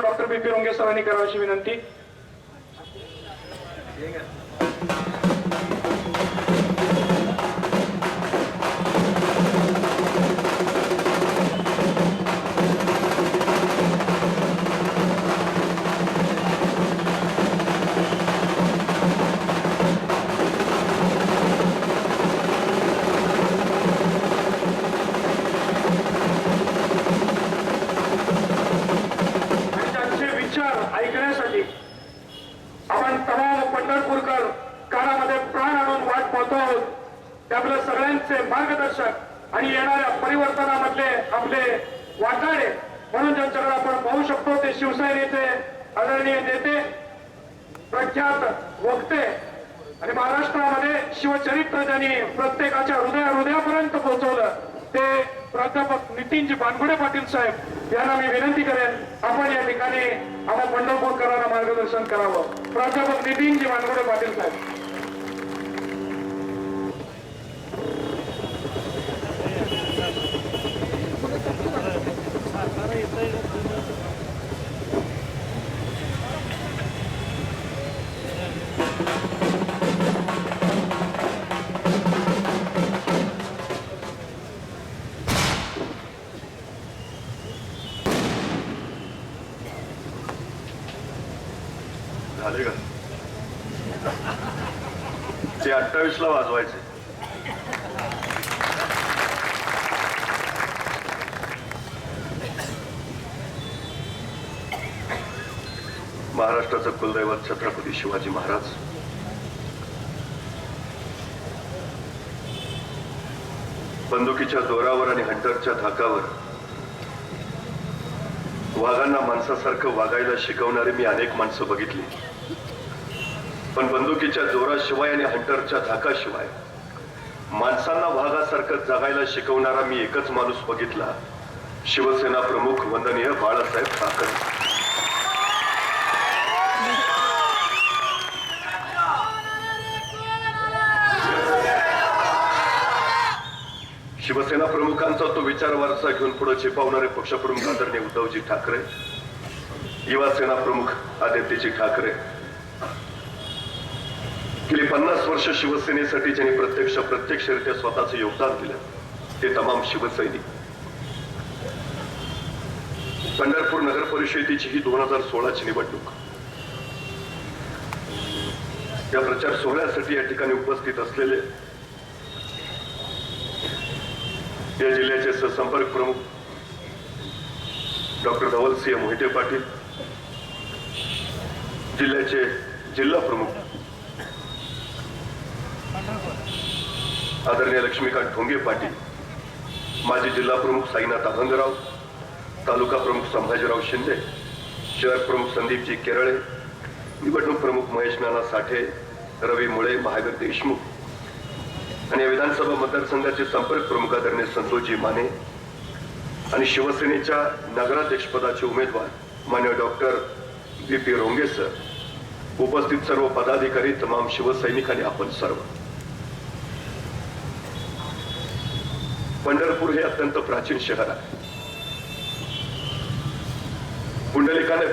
Doctor BP. रोंगे सरांनी करावी विनंती. ऐकण्यासाठी आपण तमाम पंढरपूरकर कानामध्ये प्राण आणून वाट पाहतो आहोत. ते आपल्या सगळ्यांचे मार्गदर्शक आणि येणाऱ्या परिवर्तनामधले आपले वाटाडे म्हणून ज्यांच्याकडे आपण पाहू शकतो ते शिवसेनेचे आदरणीय नेते, प्रख्यात वक्ते आणि महाराष्ट्रामध्ये शिवचरित्र ज्यांनी प्रत्येकाच्या हृदयापर्यंत पोहोचवलं ते प्राध्यापक नितीनजी बानगुडे पाटील साहेब यांना मी विनंती करेन आपण या ठिकाणी आम्हा पंढरपूरकरांना मार्गदर्शन करावं. प्राध्यापक नितीनजी बानगुडे पाटील साहेब. झाले का ते 28 ला वाजवायचे. महाराष्ट्राचं कुलदैवत छत्रपती शिवाजी महाराज बंदुकीच्या जोरावर आणि हंटरच्या धाकावर वाघांना माणसासारखं वागायला शिकवणारे मी अनेक माणसं बघितली, पण बंदुकीच्या जोराशिवाय आणि हंटरच्या धाकाशिवाय माणसांना वाघासारखं जगायला शिकवणारा मी एकच माणूस बघितला, शिवसेना प्रमुख वंदनीय बाळासाहेब ठाकरे. शिवसेना प्रमुखांचा तो विचार वारसा घेऊन पुढे झेपावणारे पक्षप्रमुख आदरणीय उद्धवजी ठाकरे, युवा सेना प्रमुख आदित्यजी ठाकरे, गेली 50 वर्ष शिवसेनेसाठी ज्यांनी प्रत्यक्षरित्या स्वतःचं योगदान दिलं ते तमाम शिवसैनिक. पंढरपूर नगर परिषदेची ही 2016ची निवडणूक. या प्रचार सोहळ्यासाठी या ठिकाणी उपस्थित असलेले या जिल्ह्याचे सहसंपर्क प्रमुख डॉक्टर धवलसिंह मोहिते पाटील, जिल्ह्याचे जिल्हा प्रमुख आदरणीय लक्ष्मीकांत ढोंगे पाटील, माजी जिल्हा प्रमुख साईनाथ अभंगराव, तालुका प्रमुख संभाजीराव शिंदे, शहर प्रमुख संदीपजी केरळे, निवडणूक प्रमुख महेश नाना साठे, रवी मुळे, महावीर देशमुख आणि या विधानसभा मतदारसंघाचे संपर्क प्रमुख आदरणीय संतोषजी माने आणि शिवसेनेच्या नगराध्यक्षपदाचे उमेदवार मान्य डॉक्टर बी.पी. रोंगे सर, उपस्थित सर्व पदाधिकारी, तमाम शिवसैनिक आणि आपण सर्व. पंढरपूर हे अत्यंत प्राचीन शहर आहे. पुंडलिकाने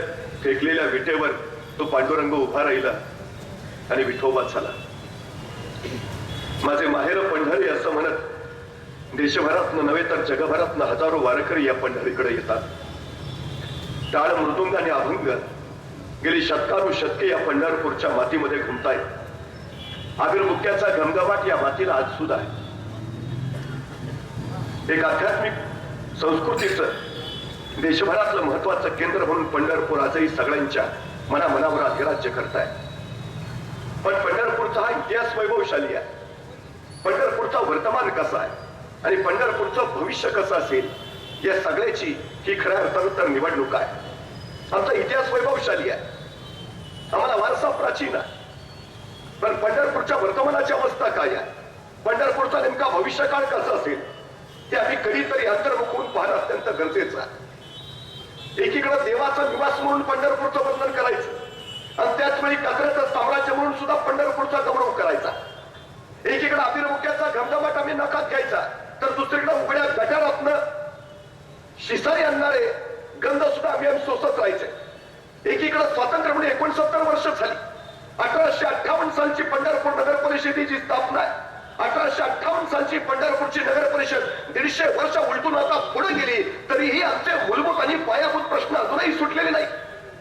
फेकलेल्या विटेवर तो पांडुरंग उभा राहिला आणि विठोबा झाला. माझे माहेर पंढरी असं म्हणत देशभरातनं नव्हे तर जगभरातनं हजारो वारकरी या पंढरीकडे येतात. टाळ, मृदुंग आणि अभंग गेली शतके या पंढरपूरच्या मातीमध्ये घुमतायत. आविर्मुक्त्याचा घमघमाट या मातीला आज सुद्धा आहे. एक आध्यात्मिक संस्कृतीचं देशभरातलं महत्वाचं केंद्र म्हणून पंढरपूर आजही सगळ्यांच्या मनावर अधिराज्य करताय. पण पंढरपूरचा हा इतिहास वैभवशाली आहे. पंढरपूरचा वर्तमान कसा आहे आणि पंढरपूरचं भविष्य कसं असेल या सगळ्याची ही खऱ्या अर्थानं तर निवडणूक आहे. आमचा इतिहास वैभवशाली आहे, आम्हाला वारसा प्राचीन आहे, पण पंढरपूरच्या वर्तमानाची अवस्था काय आहे, पंढरपूरचा नेमका भविष्यकाळ कसा असेल ते आम्ही कधीतरी अंतर्मुख होऊन पाहणं अत्यंत गरजेचं आहे. एकीकडे देवाचा निवास म्हणून पंढरपूरचं वर्णन करायचं आणि त्याच वेळी कचऱ्याचं साम्राज्य म्हणून सुद्धा पंढरपूरचा गौरव करायचा. एकीकडे आविर्मुक्त्याचा घमघमाट आम्ही नकात घ्यायचा, तर दुसरीकडे उघड्या गटारातनं शिसारी आणणारे गंध सुद्धा आम्ही सोसत राहायचे. एकीकडे स्वातंत्र्य म्हणजे 69 वर्ष झाली. 1858 सालची पंढरपूर नगर परिषदेची स्थापना आहे. 1858 सालची पंढरपूरची नगर परिषद 150 वर्ष उलटून आता पुढे गेली तरीही आमचे मूलभूत आणि पायाभूत प्रश्न अजूनही सुटलेले नाही.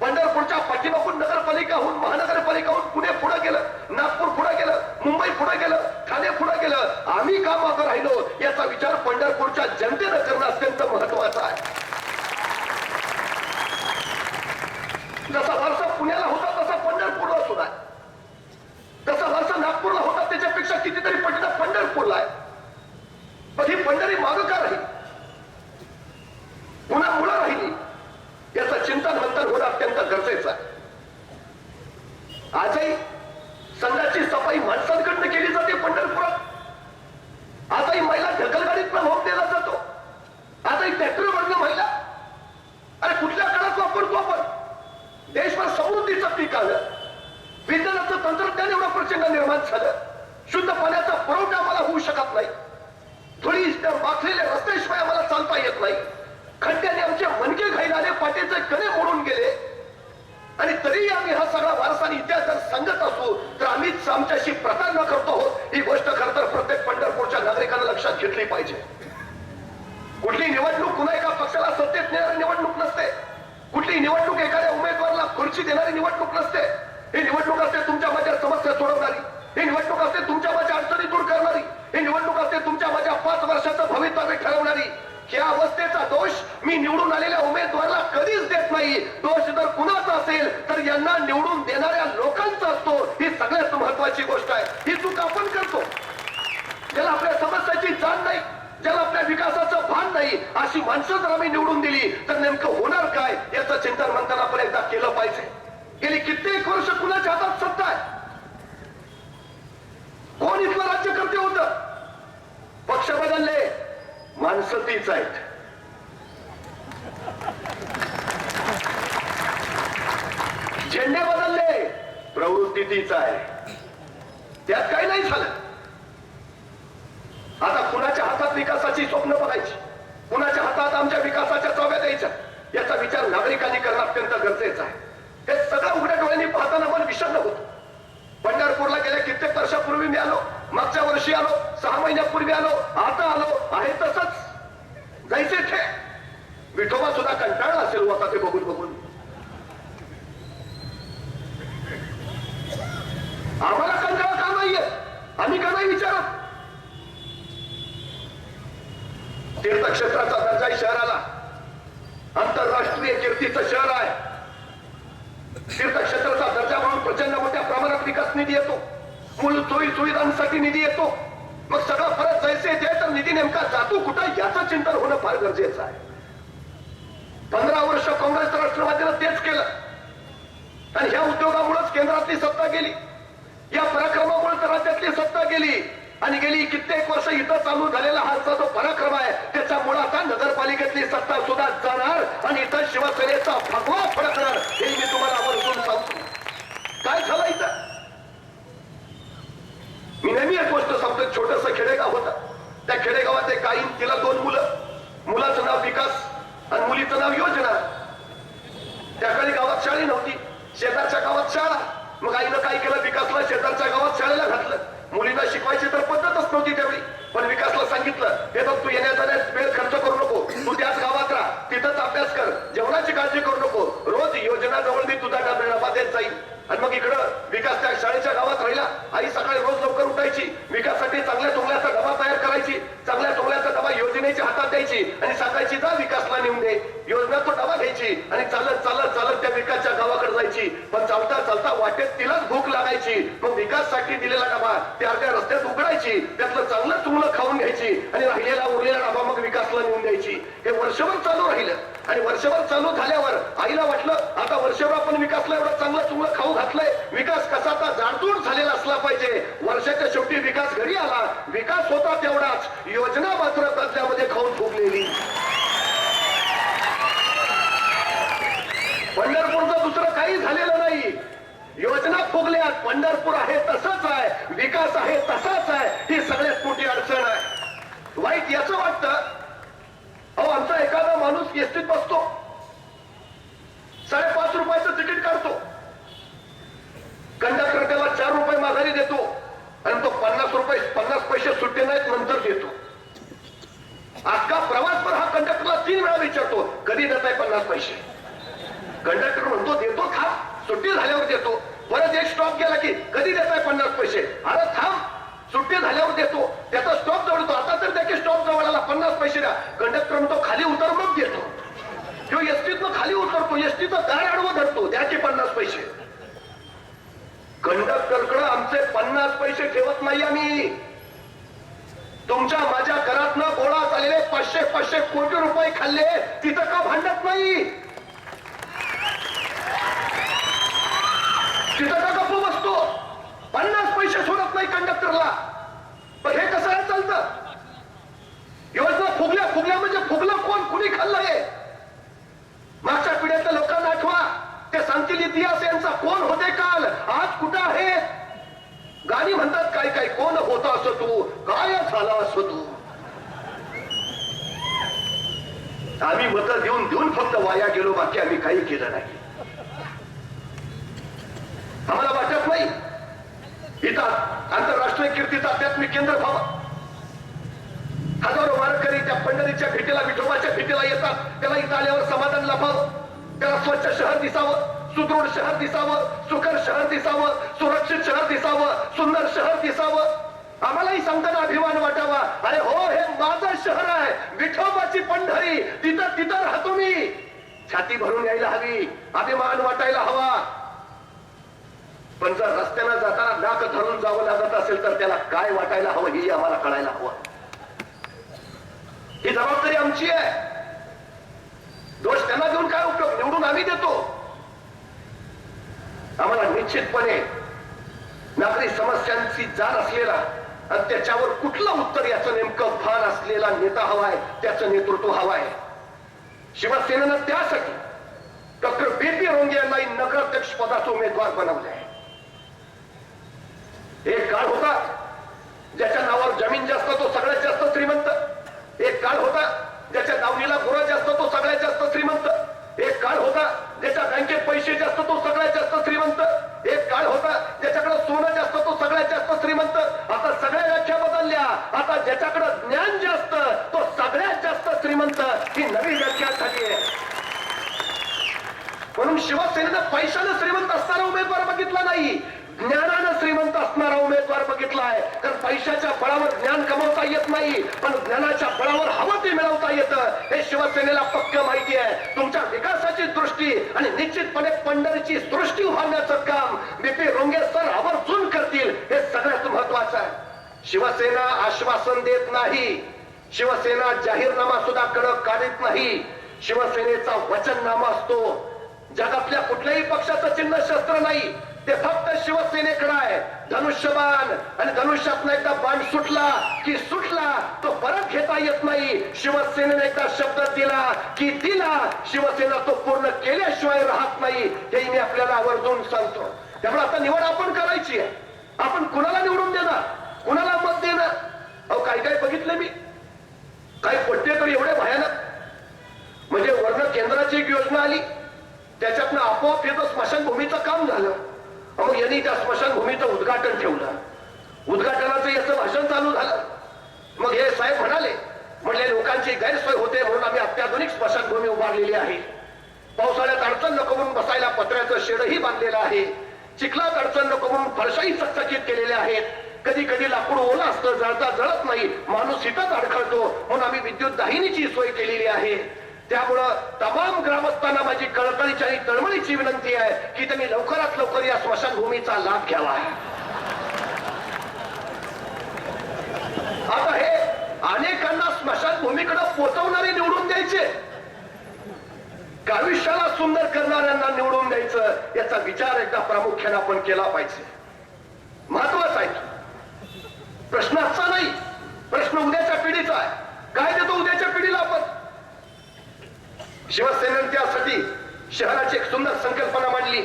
पंढरपूरच्या पाठीमागून नगरपालिकाहून महानगरपालिकाहून पुणे पुढे गेलं, नागपूर पुढे गेलं, मुंबई पुढे गेलं, ठाणे पुढे गेलं. आम्ही का मागे राहिलो याचा विचार पंढरपूरच्या जनतेनं करणं अत्यंत महत्वाचं आहे. जसा वारसा पुण्याला होता तसा पंढरपूरला सुद्धा आहे. जसा वारसा नागपूरला होता त्याच्यापेक्षा कितीतरी पटीनं पंढरपूरला आहे. पण ही पंढरी मागं का राहील, पुन्हा मुलं राहिली याचं चिंतन मंथन होणं अत्यंत गरजेचं आहे. आजही संघाची सफाई माणसांकडनं केली जाते पंढरपुरात. आजही महिला ढकलगाडीतनं होम दिला जातो. आजही ट्रॅक्टरवरनं महिला. अरे कुठल्या काळात वापरतो आपण? देशभर समृद्धीचं पीक आलं, विज्ञानाचं तंत्रज्ञान एवढं प्रचंड निर्माण झालं, शुद्ध पाण्याचा पुरवठा आम्हाला होऊ शकत नाही, थोडी माखलेले रस्त्याशिवाय आम्हाला चालता येत नाही, खड्ड्याने आमचे मनके घाईला पाठीचे कणे मोडून गेले आणि तरी आम्ही हा सगळा वारसा आणि इतिहास जर सांगत असू तर आम्हीच आमच्याशी प्रतारणा करतो आहोत. ही गोष्ट खरं तर प्रत्येक पंढरपूरच्या नागरिकांना लक्षात घेतली पाहिजे. कुठली निवडणूक कुणा एका पक्षाला सत्तेत नेणारी निवडणूक नसते. कुठली निवडणूक एखाद्या उमेदवाराला खुर्ची देणारी निवडणूक नसते. ही निवडणूक असते तुमच्या माझ्या समस्या सोडवणारी. ही निवडणूक असते तुमच्या माझ्या अडचणी दूर करणारी. ही निवडणूक असते तुमच्या माझ्या 5 वर्षाचं भवितव्य ठरवणारी. या अवस्थेचा दोष मी निवडून आलेल्या उमेदवाराला कधीच देत नाही. दोष जर कुणाचा असेल तर यांना निवडून देणाऱ्या लोकांचा असतो. ही सगळ्यात महत्वाची गोष्ट आहे. ही चूक आपण करतो. ज्याला आपल्या समस्याची जाण नाही, ज्याला आपल्या विकासाचं भान नाही, अशी माणसं जर आम्ही निवडून दिली तर नेमकं होणार काय याचं चिंतन मंथन आपण एकदा केलं पाहिजे. गेली कित्येक वर्ष कुणाच्या हातात सत्ता आहे? कोण इथलं राज्यकर्ते होतं? पक्ष बदलले, माणसं तीच आहेत. झेंडे बदलले, प्रवृत्ती तीच आहे. त्यात काही नाही झालं. आता कुणाच्या हातात विकासाची स्वप्न बघायची, कुणाच्या हातात आमच्या विकासाच्या चाव्या द्यायच्या याचा विचार नागरिकांनी करणं अत्यंत गरजेचं आहे. हे सगळं उघड्या डोळ्यांनी पाहताना मन विषण्ण होतं. पंढरपूरला गेल्या कित्येक वर्षापूर्वी मी आलो, मागच्या वर्षी आलो, 6 महिन्यापूर्वी आलो, आता आलो, आहे तसंच जायचे थे. विठोबा सुद्धा कंटाळला असेल आता ते बघून बघून. आम्हाला कंटाळा का नाहीये? आम्ही का नाही विचारत? तीर्थक्षेत्राचा दर्जा शहराला आंतरराष्ट्रीय कीर्तीचं शहर आहे. तीर्थक्षेत्राचा दर्जा म्हणून प्रचंड मोठ्या प्रमाणात विकास निधी येतो, मूल सोयी सुविधांसाठी निधी येतो. मग सगळं परत जायचे ते तर निधी नेमका जातो कुठं याचं चिंतन होणं फार गरजेचं आहे. 15 वर्ष काँग्रेस राष्ट्रवादीनं तेच केलं आणि ह्या उद्योगामुळेच केंद्रातली सत्ता गेली, या पराक्रमामुळे राज्यातली सत्ता गेली आणि गेली कित्येक वर्ष इथं चालू झालेला हा जो पराक्रम आहे त्याच्यामुळे आता नगरपालिकेतली सत्ता सुद्धा जाणार आणि इथं शिवसेनेचा भगवा फडकणार हे मी तुम्हाला आवर्जून सांगतो. काय झालं इथं? मी नेहमी एक गोष्ट सांगतो. छोटस खेडेगाव होतं, त्या खेडेगावात एक आई, तिला 2 मुलं, मुलाचं नाव विकास आणि मुलीचं नाव योजना. त्याकडे गावात शाळा नव्हती, शेजारच्या गावात शाळा. मग आईनं काय केलं, विकासला शेजारच्या गावात शाळेला घातलं. मुलींना शिकवायची तर पद्धतच नव्हती त्यावेळी, पण विकासला सांगितलं हे बघ तू येण्या जाण्यात वेळ खर्च करू नको, तू त्याच गावात राहा, तिथंच अभ्यास कर, जेवणाची काळजी करू नको, रोज योजनाजवळ मी तुझा डबा देत जाईल. आणि मग इकडं विकास त्या शाळेच्या गावात राहिला. आई सकाळी रोज लवकर उठायची, विकासासाठी चांगल्या चोंगल्याचा डबा तयार करायची, चांगल्या चोंगल्याचा डबा योजनेच्या हातात द्यायची आणि सांगायची जा विकासला नेऊन दे. योजना तो डबा घ्यायची आणि चालत चालत चालत त्या विकासच्या गावाकडे जायची. पण चालता चालता वाटेत तिलाच भूक लागायची. मग विकाससाठी दिलेला डबा ते अर्ध्या रस्त्यात उघडायची, त्यातलं चांगलं चुंगलं खाऊन घ्यायची आणि राहिलेला उरलेला डबा मग विकासला नेऊन द्यायची. हे वर्षभर चालू राहिलं आणि वर्षभर चालू झाल्यावर आईला वाटलं आता वर्षभर आपण विकासला एवढं चांगलं चुंगलं खाऊ घातलंय, विकास कसा आता जाडजूड झालेला असला पाहिजे. वर्षाच्या शेवटी विकास घरी आला, विकास होता तेवढाच, योजना मात्र बदल्यामध्ये खाऊन फुगलेली. पंढरपूरचं दुसरं काही झालेलं नाही. योजना फुगल्यात, पंढरपूर आहे तसंच आहे, विकास आहे तसाच आहे. ही सगळ्यात मोठी अडचण आहे. वाईट याचं वाटतं, अहो आमचा एखादा माणूस एसटीत बसतो, 5.5 रुपयाचं तिकीट काढतो, कंडक्टर त्याला 4 रुपये माघारी देतो आणि तो 50 पैसे सुट्टे नाहीत नंतर देतो. अख्खा प्रवासभर हा कंडक्टरला 3 वेळा विचारतो, कधी देताय 50 पैसे. कंडक्टर म्हणतो देतो, थांब, सुट्टी झाल्यावर देतो. परत एक स्टॉप गेला की कधी देताय 50 पैसे, अरे थांब, सुट्टी झाल्यावर देतो. त्याचा स्टॉप जवळतो, आता तर त्याचे स्टॉप जवळ आला, 50 पैसे द्या. कंडक्टर म्हणतो खाली उतर मग देतो. किंवा एसटीतनं खाली उतरतो, एसटीचं दार आडवं धरतो, द्याचे 50 पैसे. कंडक्टरकडे आमचे 50 पैसे ठेवत नाही आम्ही. तुमच्या माझ्या घरातनं गोळा झालेले 500 कोटी रुपये खाल्ले, तिथं का भांडत नाही, तिथं का गप्प बसतो. 50 पैसे सोडत नाही कंडक्टरला. पण हे कसं आहे चालतं? योजना फुगल्या म्हणजे फुगलं कोण, कुणी खाल्लंय? मागच्या पिढ्यातल्या लोकांना आठवा, ते सांगतील इतिहास यांचा, कोण होते काल, आज कुठं आहे. गाणी म्हणतात काय काय, कोण होता असं तू, काय झाला असं तू. आम्ही मतं देऊन देऊन फक्त वाया गेलो, बाकी आम्ही काही केलं नाही. आम्हाला वाटत नाही इथं आंतरराष्ट्रीय कीर्तीचं आध्यात्मिक केंद्र व्हावं. हजारो वारकरी त्या पंढरीच्या भेटीला, विठोबाच्या भेटीला येतात, त्याला इथं आल्यावर समाधान लाभावं, त्याला स्वच्छ शहर दिसावं, सुदृढ शहर दिसावं, सुखर शहर दिसावं, सुरक्षित शहर दिसावं, सुंदर शहर दिसावं. आम्हालाही सांगताना अभिमान वाटावा, अरे हो हे माझं शहर आहे, विठोबाची पंढरी, तिथं राहतो मी. छाती भरून यायला हवी, अभिमान वाटायला हवा. पण जर रस्त्यानं जाताना नाक धरून जावं लागत असेल तर त्याला काय वाटायला हवं हे आम्हाला कळायला हवं. ही जबाबदारी आमची आहे. दोष त्यांना देऊन काय उपयोग, निवडून आम्ही देतो. आम्हाला निश्चितपणे नागरी समस्यांची जाण असलेला आणि त्याच्यावर कुठलं उत्तर याचं नेमकं भान असलेला नेता हवाय, त्याचं नेतृत्व हवाय. शिवसेनेनं त्यासाठी डॉक्टर BP रोंगे यांना नगराध्यक्ष पदाचा उमेदवार बनवले. एक काळ होता ज्याच्या नावावर जमीन जास्त तो सगळ्यात जास्त श्रीमंत. एक काळ होता ज्याच्या दावणीला गुरं जास्त तो सगळ्यात जास्त श्रीमंत. एक काळ होता ज्याच्या बँकेत पैसे जास्त तो सगळ्यात जास्त श्रीमंत. एक काळ होता ज्याच्याकडे सोनं जास्त तो सगळ्यात जास्त श्रीमंत. आता सगळ्या व्याख्या बदलल्या. आता ज्याच्याकडे ज्ञान जास्त तो सगळ्यात जास्त श्रीमंत, ही नवी व्याख्या झाली आहे. म्हणून शिवसेनेनं पैशानं श्रीमंत असणारा उमेदवार बघितला नाही, ज्ञानानं श्रीमंत असणारा उमेदवार बघितलाय. कारण पैशाच्या बळावर ज्ञान कमवता येत नाही, पण ज्ञानाच्या बळावर हवं ते मिळवता येतं, हे शिवसेनेला पक्क माहिती आहे. तुमच्या विकासाची दृष्टी आणि निश्चितपणे पंढरीची सृष्टी उभारण्याचं काम BP रोंगे सर आवर्जून करतील, हे सगळ्यात महत्वाचं आहे. शिवसेना आश्वासन देत नाही, शिवसेना जाहीरनामा सुद्धा कडक काढत नाही. शिवसेनेचा वचननामा असतो. जगातल्या कुठल्याही पक्षाचं चिन्ह शस्त्र नाही, ते फक्त शिवसेनेकडे आहे. धनुष्यबाण, आणि धनुष्यातनं एकदा बाण सुटला की सुटला, तो परत घेता येत नाही. शिवसेनेने एकदा शब्द दिला की दिला, शिवसेना तो पूर्ण केल्याशिवाय राहत नाही, हे मी आपल्याला आवर्जून सांगतो. त्यामुळे आता निवड आपण करायची आहे. आपण कुणाला निवडून देणार, कुणाला मत देणार? अहो काय काय बघितलं मी, काही पट्टे तर एवढे भयानक, म्हणजे वर्ण केंद्राची एक योजना आली, त्याच्यातनं आपोआप येतं स्मशानभूमीचं काम झालं. मग यांनी त्या स्मशानभूमीचं उद्घाटन ठेवलं. उद्घाटनाचं याचं भाषण चालू झालं. मग हे साहेब म्हटले लोकांची गैरसोय होते म्हणून आम्ही अत्याधुनिक स्मशानभूमी उभारलेली आहे. पावसाळ्यात अडचण नको म्हणून बसायला पत्र्याचं शेडही बांधलेलं आहे. चिखलात अडचण नको म्हणून फरशाही चकचकीत केलेल्या आहेत. कधी कधी लाकूड ओलं असतं, जळता जळत नाही, माणूस हिथंच अडखळतो, म्हणून आम्ही विद्युत दाहिनीची सोय केलेली आहे. त्यामुळं तमाम ग्रामस्थांना माझी कळकळीची आणि तळमळीची विनंती आहे की त्यांनी लवकरात लवकर या स्मशानभूमीचा लाभ घ्यावा. आता हे अनेकांना स्मशानभूमीकडे पोहोचवणारे निवडून द्यायचे, आयुष्याला सुंदर करणाऱ्यांना निवडून द्यायचं, याचा विचार एकदा प्रामुख्याने आपण केला पाहिजे. महत्वाचा आहे प्रश्न आजचा नाही, प्रश्न उद्याच्या पिढीचा आहे. काय देतो उद्याच्या पिढीला आपण? शिवसेनेने त्यासाठी शहराची एक सुंदर संकल्पना मांडली.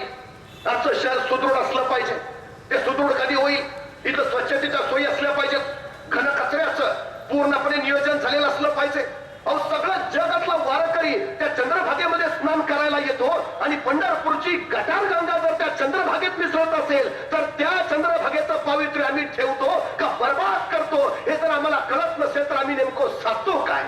आजचं शहर सुदृढ असलं पाहिजे. ते सुदृढ कधी होईल? इथं स्वच्छतेच्या सोयी असल्या पाहिजेत, घन कचऱ्याचं पूर्णपणे नियोजन झालेलं असलं पाहिजे. अहो सगळं जगातला वारकरी त्या चंद्रभागेमध्ये स्नान करायला येतो आणि पंढरपूरची गटारगंगा जर त्या चंद्रभागेत मिसळत असेल तर त्या चंद्रभागेचं पावित्र्य आम्ही ठेवतो का बर्बाद करतो हे जर आम्हाला कळत नसेल तर आम्ही नेमकं साधतो काय?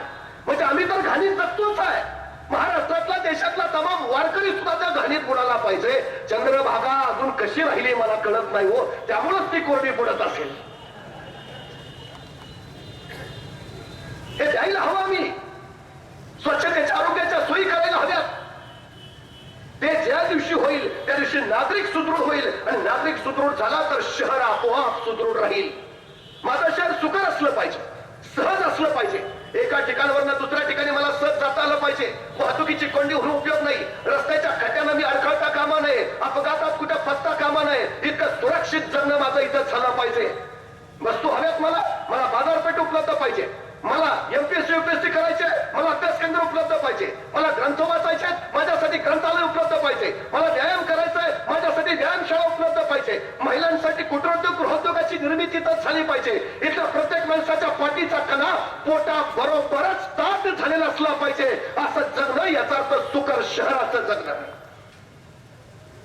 म्हणजे आम्ही तर घाणीत जगतोच आहे. महाराष्ट्रातला देशातला तमाम वारकरी सुद्धा त्या घाणीत बुडाला पाहिजे. चंद्रभागा अजून कशी राहिली मला कळत नाही हो, त्यामुळेच ती कोरडी पडत असेल. हे द्यायला हवं आम्ही. स्वच्छतेच्या आरोग्याच्या सोयी करायला हव्यात. ते ज्या दिवशी होईल त्या दिवशी नागरिक सुदृढ होईल आणि नागरिक सुदृढ झाला तर शहर आपोआप सुदृढ राहील. माझं शहर सुकर असलं पाहिजे, सहज असलं पाहिजे. एका ठिकाणावरनं दुसऱ्या ठिकाणी मला सहज जाता आलं पाहिजे. वाहतुकीची कोंडी होऊन उपयोग नाही. रस्त्याच्या खड्ड्यानं मी अडखळता कामा नये, अपघातात कुठे फसता कामा नये. इतकं सुरक्षित जगणं माझं इथं झालं पाहिजे. वस्तू हव्यात मला बाजारपेठ उपलब्ध पाहिजे. मला एमपीएससी युपीएससी करायचे, मला अभ्यास केंद्र उपलब्ध पाहिजे. मला ग्रंथ वाचायचे, माझ्यासाठी ग्रंथालय उपलब्ध पाहिजे. मला व्यायाम करायचाय, माझ्यासाठी व्यायामशाळा उपलब्ध पाहिजे. महिलांसाठी कुटीरोद्योग गृहोद्योगाची निर्मिती तर झाली पाहिजे. इथं प्रत्येक माणसाच्या पाठीचा कणा पोटा बरोबरच ताट झालेला असला पाहिजे. असं जगणं याचा अर्थ सुकर शहराचं जगणं.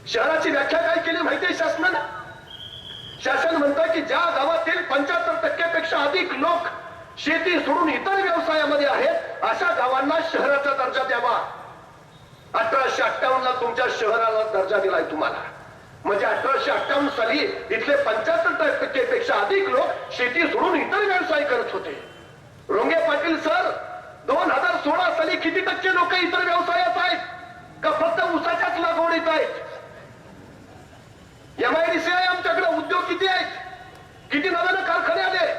शहराची व्याख्या काय केली माहितीये शासनानं? शासन म्हणतं की ज्या गावातील 75% पेक्षा अधिक लोक शेती सोडून इतर व्यवसायामध्ये आहेत अशा गावांना शहराचा दर्जा द्यावा. 1858 ला तुमच्या शहराला दर्जा दिलाय तुम्हाला. म्हणजे 1858 साली इथले 75% पेक्षा अधिक लोक शेती सोडून इतर व्यवसाय करत होते. रोंगे पाटील सर, 2016 साली किती टक्के लोक इतर व्यवसायात आहेत का फक्त ऊसाच्याच लागवडीत आहेत? MIDC आहे आमच्याकडे. उद्योग किती आहेत? किती नव्याने कारखाने आले?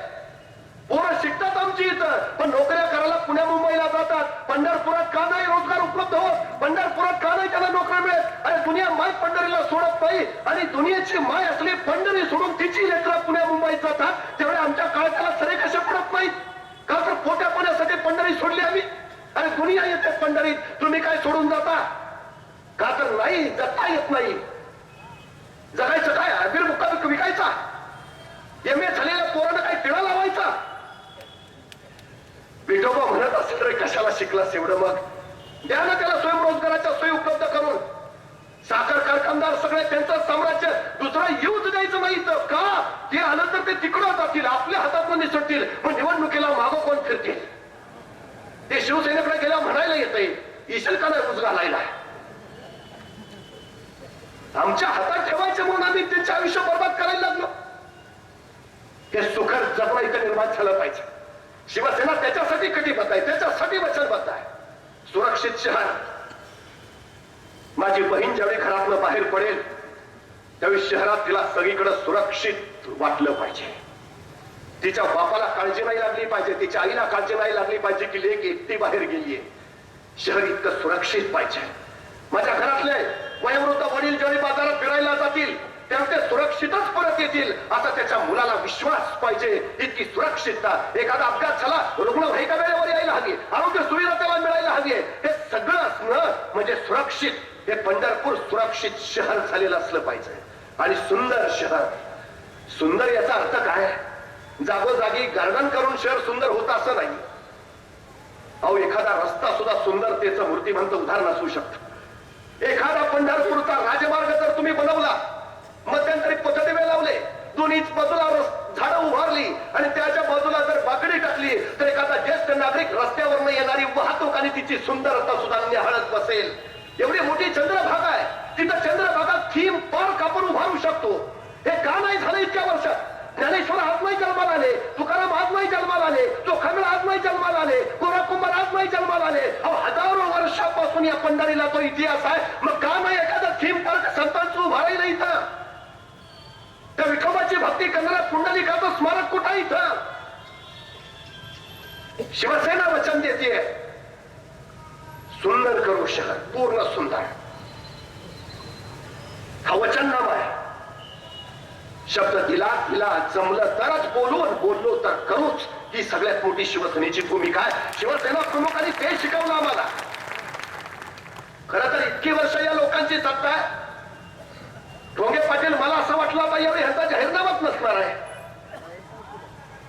पोरं शिकतात आमची इथं, पण नोकऱ्या करायला पुण्या मुंबईला जातात. पंढरपुरात का नाही रोजगार उपलब्ध होत? पंढरपुरात का नाही त्याला नोकऱ्या मिळत? अरे दुनिया माय पंढरीला सोडत नाही आणि दुनियेची माय असली पंढरी सोडून तिची लेकरं पुण्या मुंबईत जातात. तेवढे आमच्या काळाला सरे कसे पडत नाहीत का? तर पोट्या पाण्यासाठी पंढरी सोडली आम्ही. अरे दुनिया येते पंढरीत, तुम्ही काय सोडून जाता का? तर नाही, जगता येत नाही. जगायचं काय? अबीर मुक्का विकायचा? MA झालेल्या पोरांना काय टिळा लावायचा? विठोबा म्हणत असेल रे कशाला शिकलास एवढं? मग द्या ना त्याला स्वयंरोजगाराच्या सोयी उपलब्ध करून. साखर कारखानदार सगळे त्यांचं साम्राज्य दुसरं येऊच द्यायचं नाही. तर का? ते आलं तर ते तिकडं जातील, आपल्या हातातून निसटतील. मग निवडणुकीला मागो कोण फिरतील? ते शिवसेनेकडे गेल्या म्हणायला येतंय, ईशल का नाही ऊस घालायला? आमच्या हातात ठेवायचे म्हणून आम्ही त्यांचे आयुष्य बर्बाद करायला लागलो. हे सुखर जगणं इथं निर्माण झालं पाहिजे. शिवसेना त्याच्यासाठी कटिबद्ध आहे, त्याच्यासाठी वचनबद्ध आहे. सुरक्षित शहर. माझी बहीण ज्यावेळी घरातनं बाहेर पडेल त्यावेळी शहरात तिला सगळीकडे सुरक्षित वाटलं पाहिजे. तिच्या बापाला काळजी नाही लागली पाहिजे, तिच्या आईला काळजी नाही लागली पाहिजे की लेक एकटी बाहेर गेलीये. शहर इतकं सुरक्षित पाहिजे. माझ्या घरातले वयोवृद्ध वडील ज्यावेळी बाजारात फिरायला जातील तेव्हा ते सुरक्षितच परत येतील असा त्याच्या मुलाला विश्वास पाहिजे. इतकी सुरक्षितता. एखादा अपघात झाला, रुग्णवाहिका वेळेवर यायला हवी, आरोग्य सुविधा त्याला मिळायला हवी. हे सगळं असणं म्हणजे सुरक्षित. हे पंढरपूर सुरक्षित शहर झालेलं असलं पाहिजे. आणि सुंदर शहर. सुंदर याचा अर्थ काय? जागोजागी गार्डन करून शहर सुंदर होत असं नाही. अहो एखादा रस्ता सुद्धा सुंदरतेचं मूर्तिमंत उदाहरण असू शकतं. एखादा पंढरपूरचा राजमार्ग जर तुम्ही बनवला, मध्यंतरी पथदिवे लावले, दोन्ही बाजूला झाडं उभारली आणि त्याच्या बाजूला जर बाकडी टाकली तर एखादा ज्येष्ठ नागरिक रस्त्यावरनं येणारी वाहतूक आणि तिची सुंदरता सुद्धा निहाळत बसेल. एवढी मोठी चंद्रभागा आहे, तिथं चंद्रभागात थीम पार्क आपण उभारू शकतो. हे का नाही झालं इतक्या वर्षात? ज्ञानेश्वर आज नाही जन्माला आले, तुकाराम आज नाही जन्माला आले, चोखामेळा आज नाही जन्माला आले, गोरा कुंभार आज नाही जन्माला आले. हजारो वर्षापासून या पंढरीला तो इतिहास आहे. मग का नाही एखादा थीम पार्क संतांचं उभारायला इथं? त्या विठोबाची भक्ती करणाऱ्या पुंडलिकाचं स्मारक कुठं आहे इथं? शिवसेना वचन देते सुंदर करू शहर, पूर्ण सुंदर. हा वचननामा आहे. शब्द दिला जमलं तरच बोलू आणि बोललो तर करूच. ही सगळ्यात मोठी शिवसेनेची भूमिका आहे. शिवसेना प्रमुखांनी ते शिकवलं आम्हाला. खरं तर इतकी वर्ष या लोकांची सत्ता आहे. रोंगे पाटील मला असं वाटलं आता यावेळी ह्यांचा जाहीरनामाच नसणार आहे.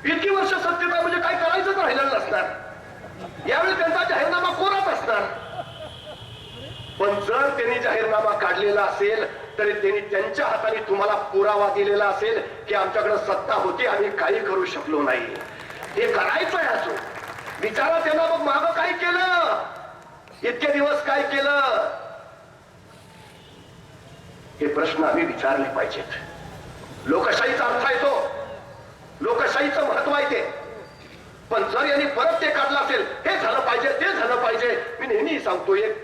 इतकी वर्ष सत्तेत आहे म्हणजे काय करायचंच राहिलेलं नसणार. यावेळी त्यांचा जाहीरनामा कोराच असणार. पण जर त्यांनी जाहीरनामा काढलेला असेल तरी त्यांनी त्यांच्या हाताने तुम्हाला पुरावा दिलेला असेल की आमच्याकडे सत्ता होती, आम्ही काही करू शकलो नाही. हे करायचंय असो विचारा त्यांना. मग मागं काय केलं, इतके दिवस काय केलं, हे प्रश्न आम्ही विचारले पाहिजेत. लोकशाहीचा अर्थ आहे तो, लोकशाहीचं महत्व आहे ते. पण जर यांनी परत ते काढलं असेल, हे झालं पाहिजे ते झालं पाहिजे. मी नेहमी सांगतो, एक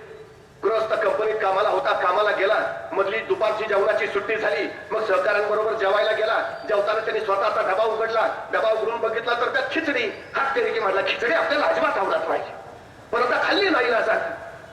गृहस्थ कंपनीत कामाला होता, कामाला गेला, मधली दुपारची जेवणाची सुट्टी झाली, मग सहकाऱ्यांबरोबर जेवायला गेला. जेवताना त्यांनी स्वतःचा डबा उघडला, डबा उघडून बघितला तर त्यात खिचडी. हात केली की म्हटला खिचडी आपल्याला अजिबात आवडत नाही, परत खाल्ली नाही ना.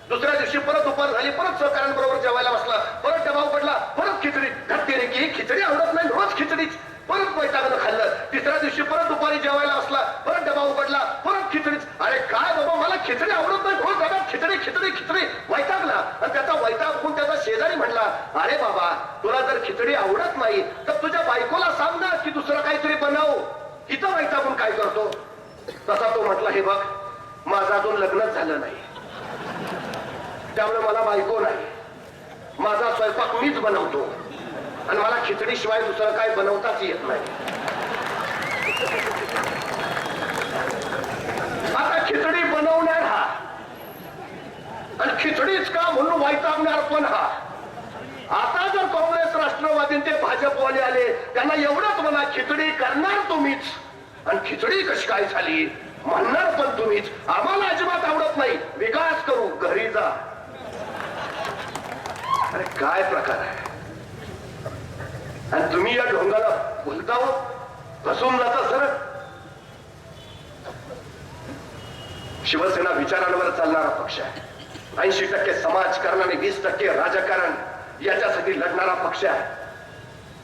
दुसऱ्या दिवशी परत दुपार झाली, परत सहकाऱ्यांबरोबर जेवायला बसला, परत डबा उघडला, परत खिचडी. घातली रे की खिचडी आवडत नाही, रोज खिचडीच. परत वैतागनं खाल्लं. तिसऱ्या दिवशी परत दुपारी जेवायला बसला, परत डबा उघडला, परत खिचडीच. अरे काय बाबा, मला खिचडी आवडत नाही, रोज डब्यात खिचडी खिचडी खिचडी. वैतागला. आणि त्याचा वैताग बघून त्याचा शेजारी म्हणला, अरे बाबा तुला जर खिचडी आवडत नाही तर तुझ्या बायकोला सांग ना की दुसरं काहीतरी बनव, इथं वैतागून काय करतो. तसा तो म्हटला, हे बघ माझं अजून लग्नच झालं नाही, त्यामुळे मला बायको नाही, माझा स्वयंपाक मीच बनवतो आणि मला खिचडी शिवाय दुसरं काय बनवताच येत नाही. आता खिचडी बनवणार हा आणि खिचडीच का म्हणून वैतागणार पण हा. आता जर काँग्रेस राष्ट्रवादी ते भाजपवाले आले, त्यांना एवढंच म्हणा खिचडी करणार तुम्हीच आणि खिचडी कशी काय झाली म्हणणार पण तुम्हीच. आम्हाला अजिबात आवडत नाही, विकास करू, घरी जा. अरे काय प्रकार आहे. आणि तुम्ही या ढोंगाला बोलता हो, फसून जाता सर. शिवसेना विचारांवर चालणारा पक्ष आहे. 80% समाजकारण आणि 20% राजकारण याच्यासाठी लढणारा पक्ष आहे.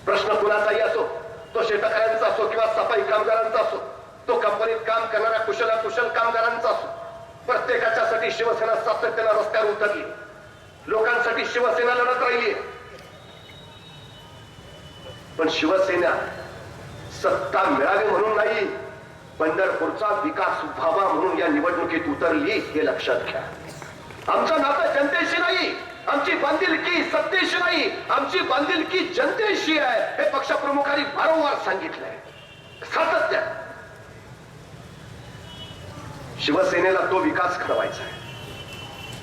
प्रश्न कुणाचाही असो, तो शेतकऱ्यांचा असो किंवा सफाई कामगारांचा असो, तो कंपनीत काम करणाऱ्या कुशल कामगारांचा असो, प्रत्येकाच्यासाठी शिवसेना सातत्यानं रस्त्यावर उतरली. लोकांसाठी शिवसेना लढत राहिली. पण शिवसेना सत्ता मिळावी म्हणून नाही, पंढरपूरचा विकास व्हावा म्हणून या निवडणुकीत उतरली, हे लक्षात घ्या. आमचं नातं जनतेशी नाही, आमची बांधिलकी सत्तेशी नाही, आमची बांधिलकी जनतेशी आहे, हे पक्षप्रमुखांनी वारंवार सांगितलंय. सातत्य शिवसेनेला तो विकास घडवायचा आहे.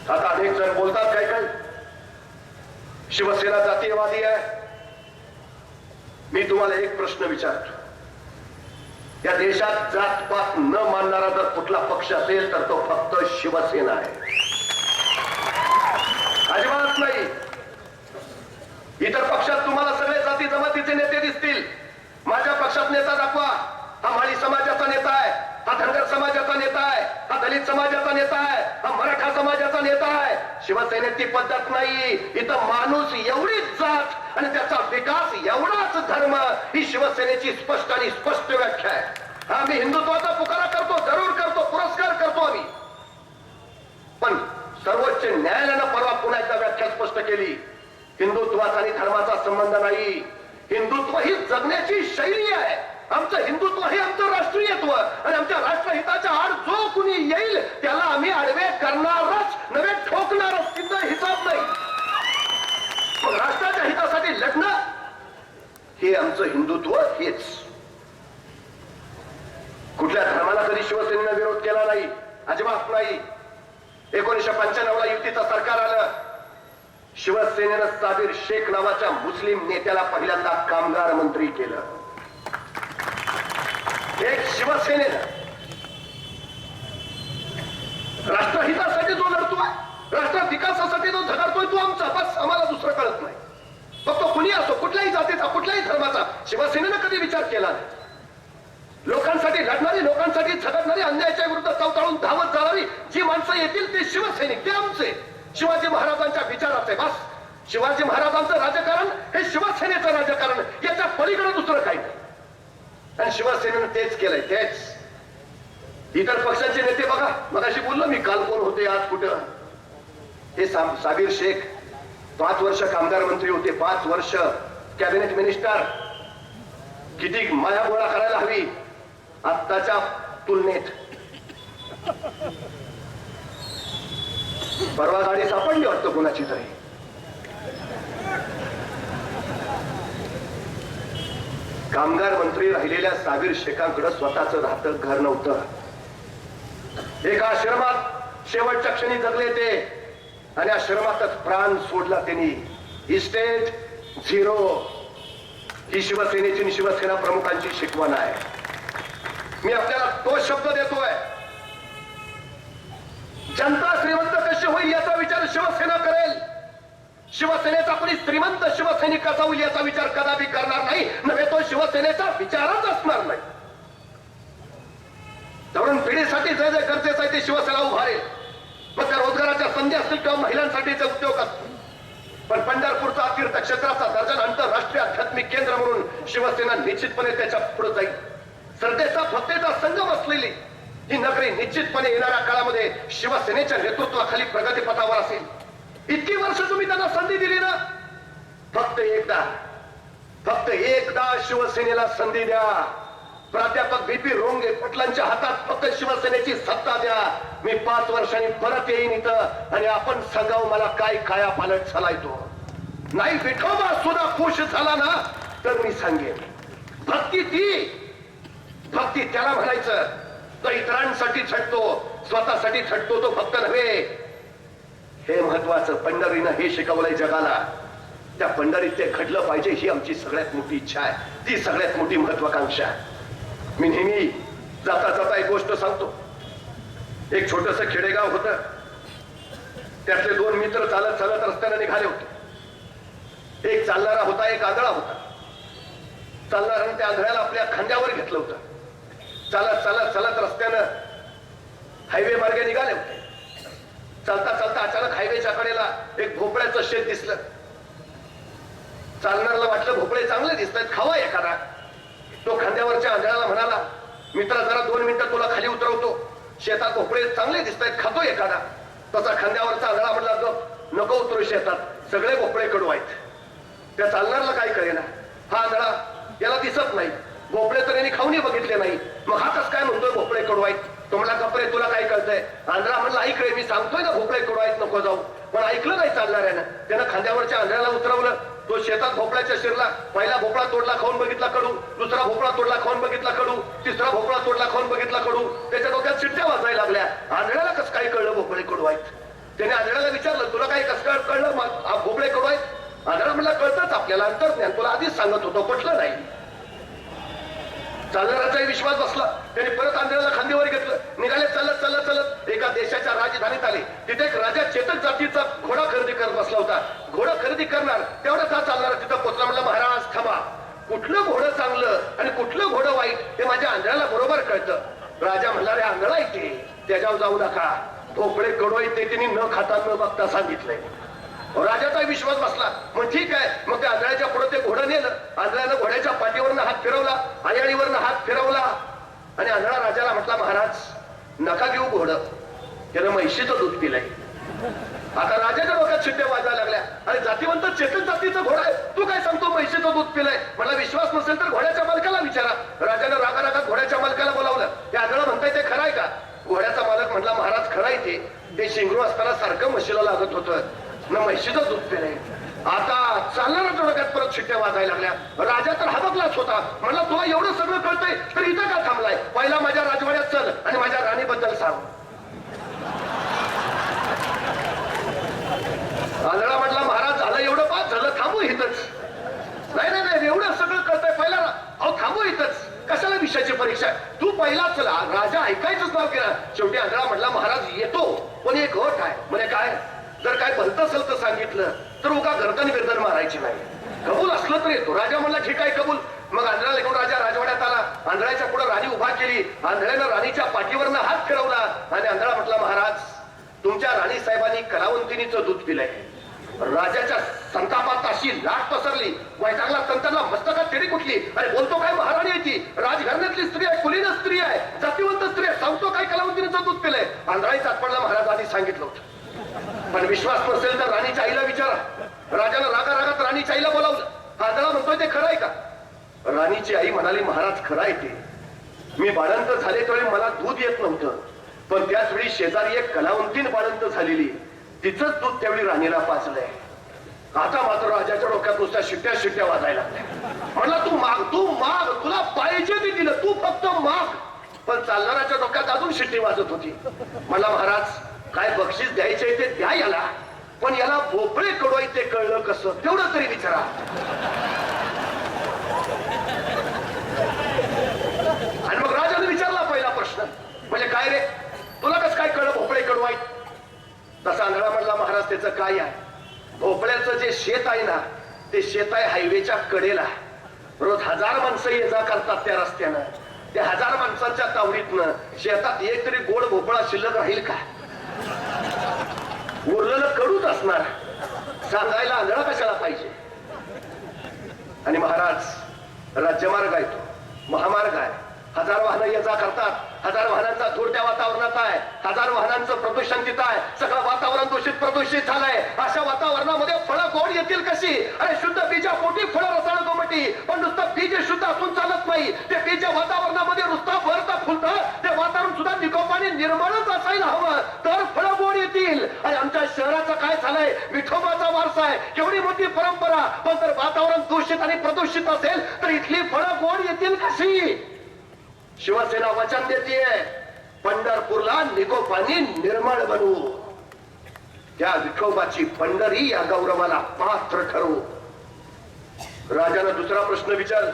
आता अनेक जण बोलतात काय काय शिवसेना जातीयवादी आहे. मी तुम्हाला एक प्रश्न विचारतो, या देशात जातपात न मानणारा जर कुठला पक्ष असेल तर तो फक्त शिवसेना आहे, अजिबात नाही. इतर पक्षात तुम्हाला सगळे जाती जमातीचे नेते दिसतील. माझ्या पक्षात नेता दाखवा, हा माळी समाजाचा नेता आहे, हा धनगर समाजाचा नेता आहे, हा दलित समाजाचा नेता आहे, हा मराठा समाजाचा नेता आहे. शिवसेनेत ती पद्धत नाही. इथं माणूस एवढीच जात आणि त्याचा विकास एवढाच धर्म, ही शिवसेनेची स्पष्ट आणि स्पष्ट व्याख्या आहे. आम्ही हिंदुत्वाचा पुकारा करतो, जरूर करतो, पुरस्कार करतो आम्ही. पण सर्वोच्च न्यायालयानं परवा पुन्हा एकदा व्याख्या स्पष्ट केली, हिंदुत्वाचा आणि धर्माचा संबंध नाही. हिंदुत्व ही जगण्याची शैली आहे. आमचं हिंदुत्व हे आमचं राष्ट्रीयत्व आणि आमच्या राष्ट्रहिताच्या आड जो कुणी येईल त्याला आम्ही आडवे करणारच, नव्हे ठोकणारच, तिचा हिसाब नाही. मग राष्ट्राच्या हितासाठी लढणं हे आमचं हिंदुत्व. हेच कुठल्या धर्माला कधी शिवसेनेनं विरोध केला नाही, अजिबात नाही. 1995 ला युतीचं सरकार आलं, शिवसेनेनं साबीर शेख नावाच्या मुस्लिम नेत्याला पहिल्यांदा कामगार मंत्री केलं. एक शिवसेनेनं राष्ट्रहितासाठी जो लढतोय, राष्ट्र विकासासाठी जो झगडतोय, तो आमचा. बस, आम्हाला दुसरं कळत नाही. मग तो कुणी असो, कुठल्याही जातीचा, कुठल्याही धर्माचा, शिवसेनेनं कधी विचार केला नाही. लोकांसाठी लढणारी, लोकांसाठी झगडणारी, अन्यायाच्या विरुद्ध चवताळून धावत जाणारी जी माणसं येतील ते शिवसैनिक, ते आमचे. शिवाजी महाराजांच्या विचाराचे. बस, शिवाजी महाराजांचं राजकारण हे शिवसेनेचं राजकारण, याच्या पलीकडे दुसरं काही नाही. आणि शिवसेनेनं तेच केलंय, तेच. इतर पक्षाचे नेते बघा, मगाशी बोललो मी, काल कोण होते आज कुठं. हे साबीर शेख 5 वर्ष कामगार मंत्री होते, 5 वर्ष कॅबिनेट मिनिस्टर. किती माया गोळा करायला हवी आत्ताच्या तुलनेत. परवा गाडी सापडली वाटतं कुणाची तरी. कामगार मंत्री राहिलेल्या साबीर शेखांकडे स्वतःच राहतं घर नव्हतं. एका आश्रमात शेवटच्या क्षणी जगले ते आणि आश्रमातच प्राण सोडला त्यांनी. इस्टेट झिरो ही शिवसेनेची आणि शिवसेना प्रमुखांची शिकवण आहे. मी आपल्याला तो शब्द देतोय, जनता श्रीमंत कशी होईल याचा विचार शिवसेना करेल. शिवसेनेचा कोणी श्रीमंत शिवसैनिक कसा होईल याचा विचार कदापि करणार नाही. नव्हे तो शिवसेनेचा विचारच असणार नाही. तरुण पिढीसाठी जे जे गरजेचं आहे ते शिवसेना उभारेल. मग त्या रोजगाराच्या संधी असतील किंवा महिलांसाठीचे उद्योग असतील. पण पंढरपूरचा तीर्थक्षेत्राचा दर्जा आंतरराष्ट्रीय आध्यात्मिक केंद्र म्हणून शिवसेना निश्चितपणे त्याच्या पुढे जाईल. श्रद्धेचा भक्तेचा संगम असलेली ही नगरी निश्चितपणे येणाऱ्या काळामध्ये शिवसेनेच्या नेतृत्वाखाली प्रगतीपथावर असेल. इतकी वर्ष तुम्ही त्यांना संधी दिली ना, फक्त एकदा शिवसेनेला संधी द्या. प्राध्यापक बीपी रोंगे पाटलांच्या हातात फक्त शिवसेनेची सत्ता द्या. मी 5 वर्षांनी परत येईन इथं आणि आपण सांगावं मला काय काया पालट झालाय तो. नाही विठोबा सुद्धा खुश झाला ना तर मी सांगेन. भक्ती त्याला म्हणायचं तो इतरांसाठी झटतो, स्वतःसाठी झटतो तो फक्त नव्हे. हे महत्वाचं पंढरीनं हे शिकवलंय जगाला. त्या पंढरीत ते घडलं पाहिजे ही आमची सगळ्यात मोठी इच्छा आहे. ती सगळ्यात मोठी महत्वाकांक्षा आहे. मी नेहमी जाता जाता एक गोष्ट सांगतो. एक छोटस खेडेगाव होतं. त्यातले 2 मित्र चालत चालत रस्त्याने निघाले होते. एक चालणारा होता, एक आंधळा होता. चालणाऱ्याने त्या आंधळ्याला आपल्या खांद्यावर घेतलं होतं. चालत चालत चालत रस्त्यानं हायवे मार्गे निघाले होते. चालता चालता अचानक हायवेच्या कडेला एक भोपळ्याचं शेत दिसलं. चालणाऱ्याला वाटलं भोपळे चांगले दिसत आहेत, खावा एखादा. तो खांद्यावरच्या आंधळ्याला म्हणाला, मित्रा जरा 2 मिनिटं तुला खाली उतरवतो. शेतात भोपळे चांगले दिसत आहेत, खातो एखादा. तसा खांद्यावरचा आंधळा म्हणला, नको उतरू शेतात, सगळे भोपळे कडू आहेत. त्या चालणाऱ्याला काय करेना. हा आंधळा याला दिसत नाही, भोपळे तर यांनी खाऊनही बघितले नाही, मग हा कसं काय म्हणतोय भोपळे कडू आहेत. तो म्हणला, कपरे तुला काय कळतंय. आंधळा म्हणला, ऐक रे मी सांगतोय ना भोपळे कडू आहेत, नको जाऊ. पण ऐकलं नाही चालणाऱ्यानं. त्यानं खांद्यावरच्या आंधळ्याला उतरवलं. तो शेतात भोपळ्याच्या शिरला. पहिला भोपळा तोडला, खाऊन बघितला कडू. दुसरा भोपळा तोडला, खाऊन बघितला कडू. तिसरा भोपळा तोडला, खाऊन बघितला कडू. त्याच्या डोक्यात शिट्ट्या वाजायला लागल्या. आंधळ्याला कसं काय कळलं भोपळे कडू आहेत. त्याने आंधळ्याला विचारलं, तुला काय कसं कळलं भोपळे कडू आहेत. आंधळा म्हणला, कळतंच आपल्याला, अंतर्ज्ञान, तुला आधीच सांगत होतो, पटलं नाही. चालणाऱ्याचाही विश्वास बसला. त्यांनी परत आंधळ्याला खांदीवर घेतलं. निघाले चालत चालत चालत एका देशाच्या राजधानीत आले. तिथे एक राजा चेतक जातीचा घोडा खरेदी करत बसला होता. घोडा खरेदी करणार तेवढाच हा चालणारा तिथं पोचला. म्हणला, महाराज थांबा, कुठलं घोडं चांगलं आणि कुठलं घोडं वाईट हे माझ्या आंधळ्याला बरोबर कळतं. राजा म्हणला, रे आंधळा आहे ते, त्याच्यावर जाऊ नका. भोपळे कडू आहे ते त्यांनी न खाता न बघता सांगितलंय. राजाचा विश्वास बसला. मग ठीक आहे. मग त्या आंधळ्याच्या पुढे ते घोडं नेलं. आंधळ्यानं घोड्याच्या पाठीवरनं हात फिरवला, आयाळीवरनं हात फिरवला आणि आंधळा राजाला म्हटला, महाराज नका घेऊ घोडं, त्यानं म्हैशीचं दूध पिलंय. आता राजाच्या डोक्यात शिट्ट्या वाजायला लागल्या. अरे जातीवंत चेतक जातीचं घोडं आहे, तू काय सांगतो म्हैशीचं दूध पिलंय. मला विश्वास नसेल तर घोड्याच्या मालकाला विचारा. राजानं रागारागात घोड्याच्या मालकाला बोलावलं. ते आंधळा म्हणताय ते खरंय का. घोड्याचा मालक म्हटला, महाराज खरंय ते शिंगरू असताना सारखं म्हशीला लागत होतं न म्हैशीचं दूध पिलंय. आता चालणाऱ्या डोक्यात परत शिट्ट्या वाजायला लागल्या. राजा तर हाबकलाच होता. म्हणला, तुला एवढं सगळं कळतंय तर इथं का थांबलाय. पहिला माझ्या राजवाड्यात चल आणि माझ्या राणीबद्दल सांग. आंधळा म्हटला, महाराज झालं एवढं, पास झालं, थांबू इथंच. नाही एवढं सगळं कळतंय, पहिला अहो थांबू इथंच, कशाला विषयाची परीक्षा. तू पहिला चला. राजा ऐकायचंच नाव केला. शेवटी आंधळा म्हटला, महाराज येतो, पण एक अट आहे. म्हणे काय. जर काय भलत असेल तर सांगितलं तर उगा गर्दन बिर्दन मारायची नाही. कबूल असलं तर येतो. राजा म्हणला, ठीक आहे कबूल. मग आंधळा घेऊन राजा राजवाड्यात आला. आंधळ्याच्या पुढे राणी उभा केली. आंधळ्यानं राणीच्या पाठीवरनं हात फिरवला आणि आंधळा म्हटला, महाराज तुमच्या राणी साहेबांनी कलावंतिनीचं दूध पिलंय. राजाच्या संतापात अशी लाट पसरली. वैतागला तंत्राला मस्तकात तेडी कुठली. अरे बोलतो काय, महाराणी आहे ती, राजघराण्यातली स्त्री आहे, कुलीन स्त्री आहे, जातीवंत स्त्री आहे, सांगतो काय कलावंतिनीचं दूध पिलंय. आंधळाही चाटपडला, महाराज आधी सांगितलं होतं. पण विश्वास नसेल तर राणीच्या आईला विचारा. राजानं रागारागात राणीच्या आईला बोलावलं. आंधळा म्हणतोय ते खरं आहे का. राणीची आई म्हणाली, महाराज खरं आहे ते. मी बाळंत झाले त्यावेळी मला दूध येत नव्हतं, पण त्याच वेळी शेजारी एक कलावंतीन बाळंत झालेली. तिचंच दूध त्यावेळी राणीला पाजलंय. आता मात्र राजाच्या डोक्यात नुसत्या शिट्ट्या शिट्ट्या वाजायला लागल्या. म्हणला तू माग, तुला पाहिजे ते दिलं, तू फक्त माग. पण चालणाऱ्याच्या डोक्यात अजून शिट्टी वाजत होती. म्हणला महाराज काय बक्षीस द्यायचे ते द्या याला, पण याला भोपळे कडवाय ते कळलं कसं तेवढं तरी विचारा. आणि मग राजाने विचारला पहिला प्रश्न, म्हणजे काय रे तुला कसं काय कळलं भोपळे कडवाय? तसा आंधळा म्हणला महाराज त्याचं काय आहे, भोपळ्याचं जे शेत आहे ना ते शेत आहे हायवेच्या कडेला. रोज 1000 माणसं ये जा करतात त्या रस्त्यानं. त्या 1000 माणसांच्या तावडीतनं शेतात एक तरी गोड भोपळा शिल्लक राहील का? उरलेलं कडूच असणार. सांगायला आंधळा कशाला पाहिजे? आणि महाराज राज्यमार्ग आहे तो, महामार्ग आहे. 1000 वाहनं ये जा करतात. 1000 वाहनांचा धूर त्या वातावरणात आहे. 1000 वाहनांचं प्रदूषण तिथं आहे. सगळं वातावरण प्रदूषित झालंय. अशा वातावरणामध्ये फळं गोड येतील कशी? अरे शुद्ध बीजा पोटी फळं रसाळ गोमटी. पण नुसतं बीज शुद्ध असून चालत नाही. ते बीज वातावरणामध्ये नुसतं भरतं फुलतं. ते वातावरण सुद्धा निकोपाने निर्मळच असायला हवं, तर फळं गोड येतील. आणि आमच्या शहराचं काय झालंय, विठोबाचा वारसा आहे, केवढी मोठी परंपरा. पण जर वातावरण दूषित आणि प्रदूषित असेल तर इथली फळं गोड येतील कशी? शिवसेना वचन देतीये, पंढरपूरला निकोपानी निर्मळ बनवू. त्या विठोबाची पंढरी या गौरवाला पात्र ठरवू. राजानं दुसरा प्रश्न विचारला,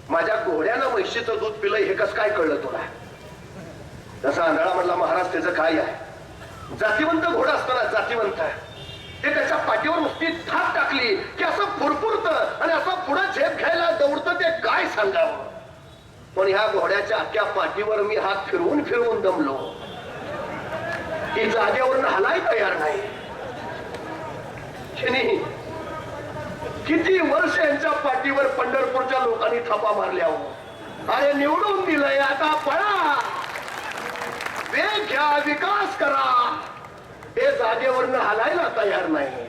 माझ्या घोड्यानं म्हशीचं दूध पिलंय हे कसं काय कळलं तुला? तसा आंधळा म्हणला महाराज त्याचं काय आहे, जातीवंत घोडा असताना जातीवंत ते त्याच्या पाठीवर नुसती थाप टाकली की असं फुरफुरतं आणि असं पुढे झेप घ्यायला दौडतं, ते काय सांगावं. पण ह्या घोड्याच्या अख्ख्या पाठीवर मी हात फिरवून फिरवून दमलो, की जागेवरून हलाय तयार नाही. किती वर्ष यांच्या पाठीवर पंढरपूरच्या लोकांनी थापा मारल्या हो. अरे निवडून दिलंय, आता पळा, वेग घ्या, विकास करा. हे जागेवरून हलायला तयार नाही.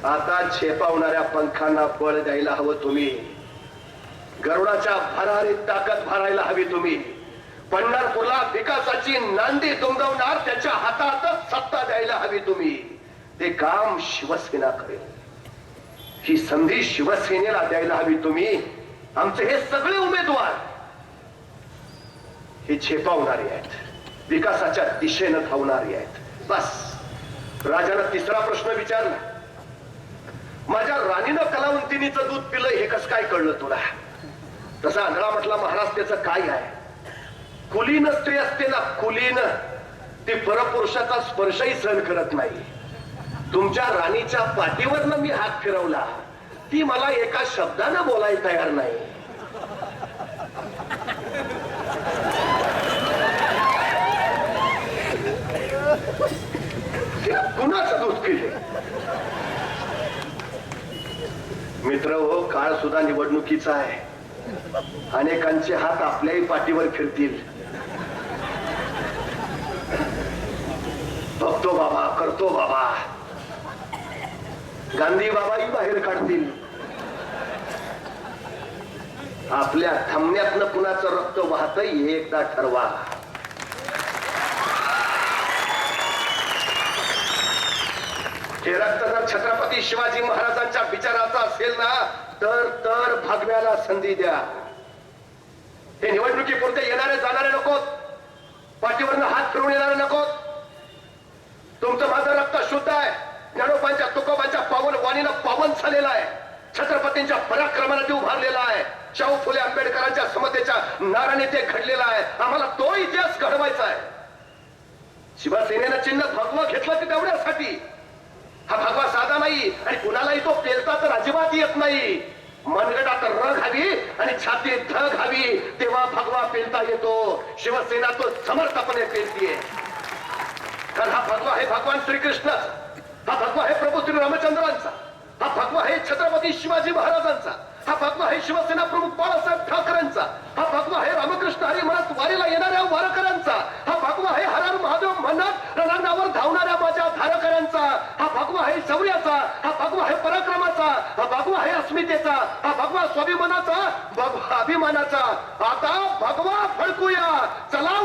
आता झेपावणाऱ्या पंखांना बळ द्यायला हवं तुम्ही. गरुडाच्या भरारीत ताकद भरायला हवी तुम्ही. पंढरपूरला विकासाची नांदी दुमदवणार त्याच्या हातातच सत्ता द्यायला हवी तुम्ही. ते काम शिवसेना करेल. ही संधी शिवसेनेला द्यायला हवी तुम्ही. आमचे हे सगळे उमेदवार हे झेपावणारे आहेत, विकासाच्या दिशेनं धावणारे आहेत. बस. राजानं तिसरा प्रश्न विचारला, माझ्या राणीनं कलावंतिनीचं दूध पिलंय हे कसं काय कळलं तुला? तसा आंधळा म्हटला महाराज त्याचं काय आहे, कुलीन स्त्री असते ना, कुलीन, ती परपुरुषाचा स्पर्शही सहन करत नाही. तुमच्या राणीच्या पाठीवरनं मी हात फिरवला, ती मला एका शब्दानं बोलायला तयार नाही. कुणाचं दूध पिले? मित्र हो, काळ सुद्धा निवडणुकीचा आहे. अनेकांचे हात आपल्याही पाठीवर फिरतील. बघतो बाबा, करतो बाबा, गांधी बाबाही बाहेर काढतील. आपल्या थांबण्यातनं कुणाचं रक्त वाहतंय हे एकदा ठरवा. हे रक्त जर छत्रपती शिवाजी महाराजांच्या विचाराचा असेल ना तर भागव्याला संधी द्या. हे निवडणुकीपुरते येणारे जाणारे नकोत, पाठीवरनं हात फिरवून येणारे नकोत. तुमचं माझं रक्त शुद्ध आहे. ज्ञानोबांच्या तुकोबांच्या पावन वाणीनं पावन झालेला आहे. छत्रपतींच्या पराक्रमाने उभारलेला आहे. शाहू फुले आंबेडकरांच्या समतेच्या नाराने ते घडलेला आहे. आम्हाला तो इतिहास घडवायचा आहे. शिवसेनेनं चिन्ह भगवा घेतलं ते तेवढ्यासाठी. हा भगवा साधा नाही आणि कुणालाही तो पेलता तर अजिबात येत नाही. मनगटात रग हवी आणि छातीत धग हवी, तेव्हा भगवा पेलता येतो. शिवसेना तो समर्थपणे पेलतीये. कारण हा भगवा आहे भगवान श्रीकृष्णाचा, हा भगवा आहे प्रभू श्री रामचंद्रांचा, हा भगवा आहे छत्रपती शिवाजी महाराजांचा, हा भगवा आहे शिवसेना प्रमुख बाळासाहेब ठाकरेंचा, हा भगवा आहे रामकृष्ण हरी म्हणत वारीला येणाऱ्या वारकऱ्यांचा, हा भगवा आहे हर हर महादेव म्हणत रणांगणावर धावणाऱ्या माझ्या धारकऱ्यांचा, हा भगवा आहे शौर्याचा, हा भगवा आहे पराक्रमाचा, हा भगवा आहे अस्मितेचा, हा भगवा स्वाभिमानाचा, भगवा अभिमानाचा. आता भगवा फडकूया, चला